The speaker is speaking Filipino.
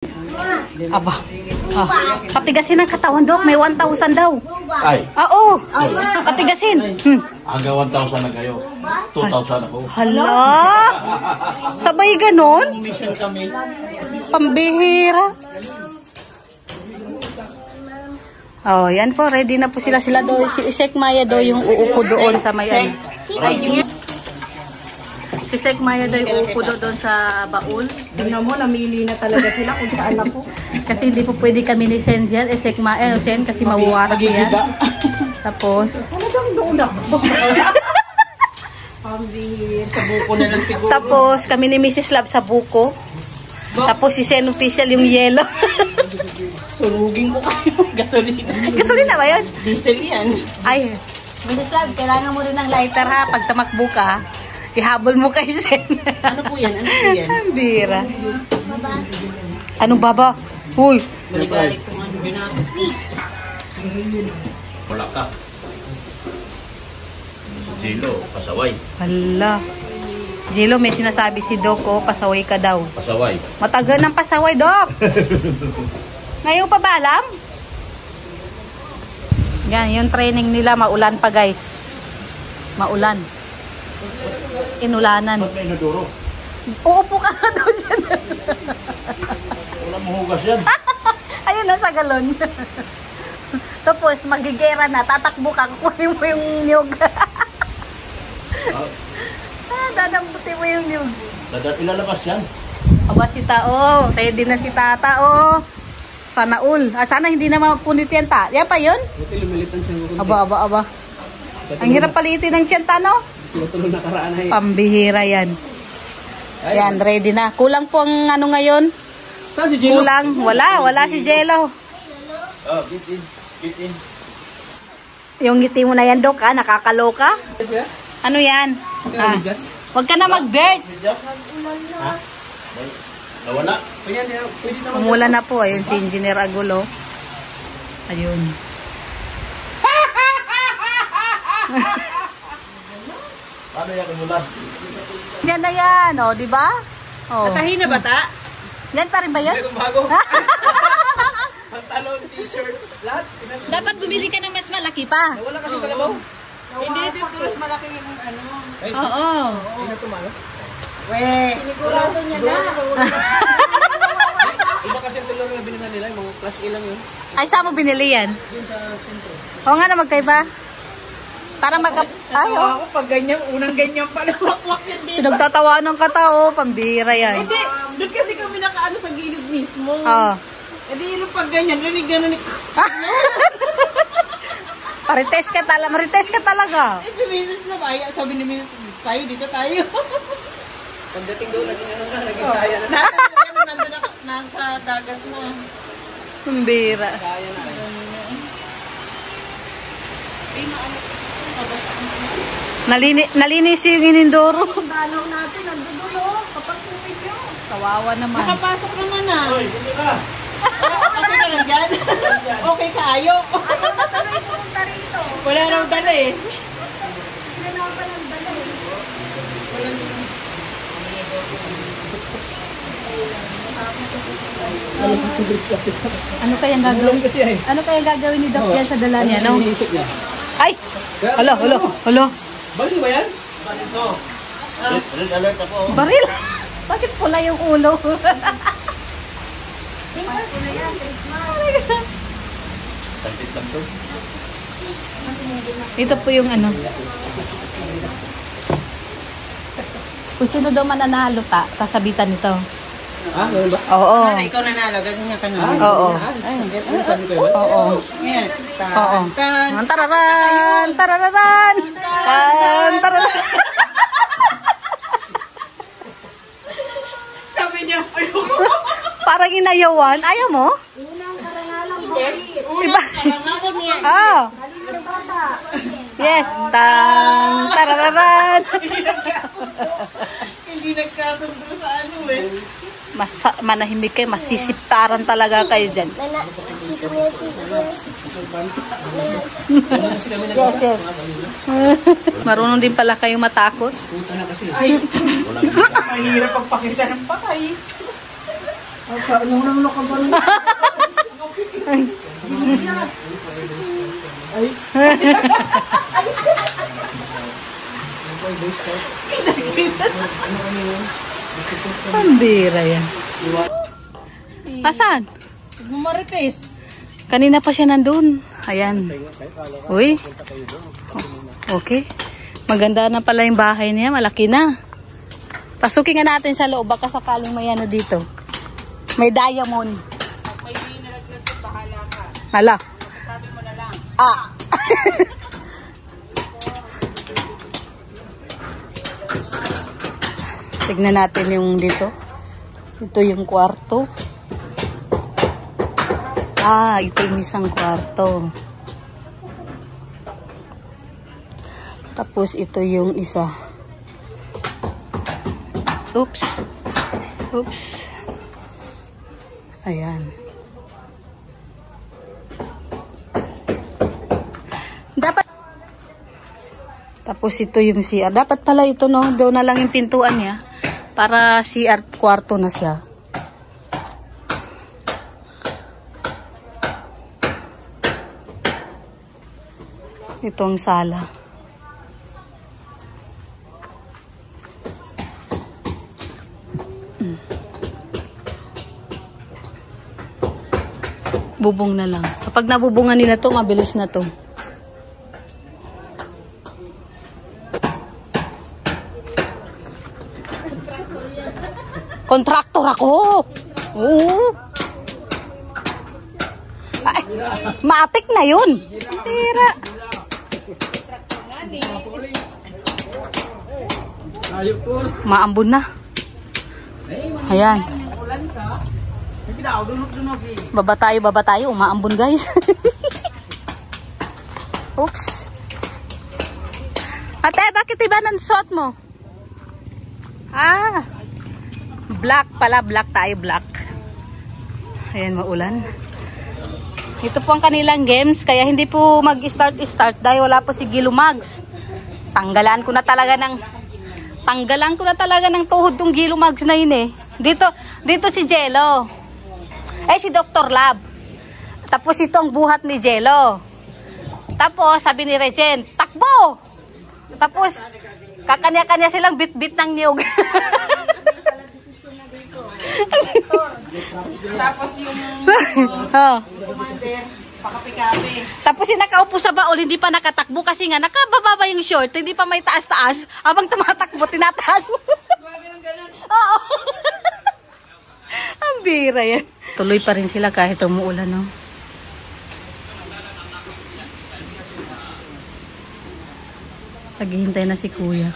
Aba. Patigasin ang katawan, Dok. May 1,000 daw. Ay. Oo. Patigasin. Hanggang 1,000 na kayo. 2,000 ako. Hala. Sabay ganon? Mission kami. Pambihira. Oh, yan po. Ready na po sila. Sila do. Si Sek Maya do yung uupo doon sa may ano. Si Sek Maya do yung uupo doon sa baul. Tingnan mo, namili na talaga sila kung saan ako. Kasi hindi po pwede kami ni Sen dyan. Sek Maya, Sen, kasi mawawarak yan. Tapos, Talagang doon ako. Pambihir, sa buko na lang siguro. tapos kami ni Mrs. Love sa buko. Tapos si Sen official yung yellow. Surugin ko kayo. Gasolina. Gasolina ba yun? Diesel yan. Ay, Mrs. Love, kailangan mo rin ng lighter ha. Pag tamakbo ka, ihabol mo kay Sen. Ano po yan? Ano po yan? Ang bira. Anong baba? Uy. Nagalit kung ano binapos. Wala ka. Silo, pasaway. Hala. Jilo, may sinasabi si Doc, oh, pasaway ka daw. Pasaway. Matagal ng pasaway, Doc. Ngayon pa ba alam? Yan, yung training nila, maulan pa guys. Maulan. Inulanan. Ba't may naduro? Uupo ka na daw dyan. Wala mahugas yan. Ayun na sa galon. Tapos, magigera na, tatakbo ka, kukunin mo yung niyog. Dadambutin mo yung niyog. Ilalabas yan. Aba si Tao, tayo din na si Tata, oh. Sana all. Sana hindi na mapunit yan, Ta. Yan pa yun? Buti lumilitan siya. Aba. Ang hirap palitin ng tiyan, Ta, no? Tulong nakaraan na Pambihira yan. Yan, ready na. Kulang po ang ano ngayon? Saan si Jello? Kulang. Wala si Jello. Oh, get in. Get in. Yung ngiti mo na yan, Dok, ha? Nakakaloka. Ano yan? Ah. Huwag ka na mag-vert. Ha? Nawala? Pwede naman. Umula na po. Ayun si Engineer Agulo. Ayun. Paano yan umulan? Yan na yan. O, di ba? O. Natahi na bata? Yan pa rin ba yun? Bago. Pantalon, t-shirt, lahat. Dapat bumili ka ng mas malaki pa. Wala kasi kalabaw. Hindi, dito mas malaki yung ano. Oo. Hindi na tumalo. We. Sinigurado niya na. Iba kasi yung tulong na binila nila, mga class A lang yun. Ay, saan mo binili yan? Yun sa sentro. Oo nga na, magkaiba. Para magka... Ay, oh. Ako pag ganyan, unang ganyan pala, wakwak yun dito. Pinagtatawa ng katao. Pambira yan. Hindi, doon kasi kami nakaano sa gilid mismo. Oo. Hindi yung pag ganyan, rinig gano'n. Marites ka talaga. Marites ka talaga. Si Mrs. na ba? Sabi ni Mrs. Tayo, dito tayo. Pagdating doon, nag-isaya na. Nandun na, nasa dagat na. Pambira. Isaya na. Nalinis yung inindoro. Dalaw natin, nagdudulo. Kapag tubig yun. Kawawa naman. Nakapasok naman na. Hoy, hindi ka. Okay ka lang dyan? Okay ka, ayo. Ayaw na tuloy pumunta rito. Wala raw dala eh. Wala na pa ng dala eh. Ano kayang gagawin? Ano kayang gagawin ni Doc dyan sa dala niya, no? Ay! Hala. Balik ba yan? Red alert ako. Baril! Bakit pula yung ulo? Tagtit lang to. Ito po yung ano. Kung sino daw mananalo ta, kasabitan nito. Ah, gano'n ba? Oo. Ikaw nanalo, ganyan ka na. Oo. Sabi ko yun? Oo. Ngayon. Oo. Tararan! Tararan! Tararan! Sabi niya, ayoko. Parang inayawan. Ayaw mo? Unang karangalang bakit. Iba. Oh. Yes. Tararan! Hindi nagkasundo sa ano eh. Manahimik kayo, masisiptaran talaga kayo dyan. Yes. Marunong din pala kayo matakot. Puta na kasi. Ay, mahirap pagpakita ng patay. Pambira yan. Asan? Marites. Kanina pa siya nandun. Ayan. Uy. Okay. Maganda na pala yung bahay niya. Malaki na. Pasukin nga natin sa loob. Baka sakaling may ano dito. May diamond. May nalaglag ko, bahala ka. Hala. Sabi mo na lang. Ah. Tignan natin yung dito. Ito yung kwarto. Ah, ito yung isang kwarto. Tapos ito yung isa. Oops. Oops. Ayan. Dapat. Tapos ito yung CR. Dapat pala ito, no? Doon na lang yung pintuan niya. Para CR kwarto na siya. Ito ang sala. Bubong na lang. Kapag nabubungan nila to, mabilis na to. Kontraktor ako. Oo. Ay, matik na yun. Tira. Maambon na. Ayan. Baba tayo. Umaambon, guys. Oops. Ate, bakit iba ng suot mo? Ah. Black pala. Black tayo. Black. Ayan, maulan. Ito po ang kanilang games. Kaya hindi po mag-start dahil wala po si Gilumags. Tanggalan ko na talaga ng tuhod tong Gilumags na yun eh. Dito si Jello. Si Dr. Lab. Tapos ito ang buhat ni Jello. Tapos sabi ni Regent, takbo! Tapos kakanya-kanya silang bit-bit ng niyog. Tapos yung commander, pakapi-kapi. Tapos yung nakaupo sa baol, hindi pa nakatakbo kasi nga nakabababa yung short, hindi pa may taas-taas. Habang tumatakbo, tinataas. Oo. Ang bira yan. Tuloy pa rin sila kahit umuulan, no? Naghihintay na si Kuya.